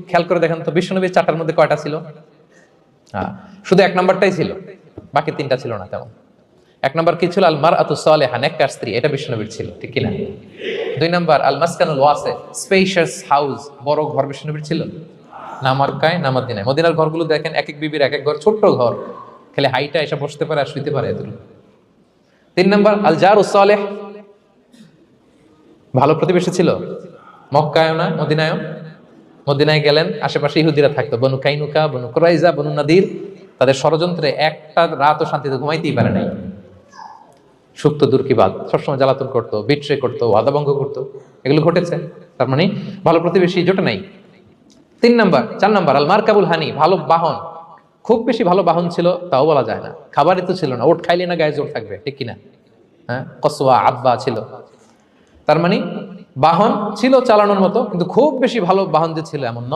খেয়াল করে দেখেন তো বিশ্বনবীর 4টার মধ্যে কয়টা ছিল? শুধু 1 নাম্বারটাই ছিল, বাকি 3টা ছিল না তেমন। 1 নাম্বার কি ছিল? আল মারআতু সালিহা, নেককার স্ত্রী, এটা বিশ্বনবীর ছিল, ঠিক কিনা? 2 নাম্বার আল মাসকানুল ওয়াসি, স্পেশাস হাউস, বড় ঘর বিশ্বনবীর ছিল না মক্কায় না মদিনায়। মদিনার ঘরগুলো দেখেন এক এক বিবির এক এক ঘর, ছোট্ট ঘর, খালি হাইটা এসে বসতে পারে আর শুইতে পারে এতটুকু। 3 নাম্বার আল জারুস সালেহ, ভালো প্রতিবেশী ছিল, মক্কায়ও না মদিনায়ও। মদিনায় গেলেন, আশেপাশে ইহুদিরা থাকতো, বনু কাইনুকা, বনু কুরাইজা, বনু নাদির। তাদের ষড়যন্ত্রে একটা রাতও শান্তিতে ঘুমাইতেই পারে নাই। সুপ্ত দুর্কিবাদ, সবসময় জ্বালাতন করতো, বিট্রে করতো, ওয়াদাভঙ্গ করতো, এগুলো ঘটেছে। তার মানে ভালো প্রতিবেশী জোটে নাই। 4 নাম্বার আল মারকাবুল হানি, ভালো বাহন। খুব বেশি ভালো বাহন ছিল তাও বলা যায় না, খাবারই তো ছিল না, ওট খাইলে না গায়ে জোর থাকবে, ঠিক কিনা? হ্যাঁ, কসওয়া আব্বা ছিল। তার মানে বাহন ছিল চালানোর মতো, কিন্তু খুব বেশি ভালো বাহন যে ছিল এমন নয়।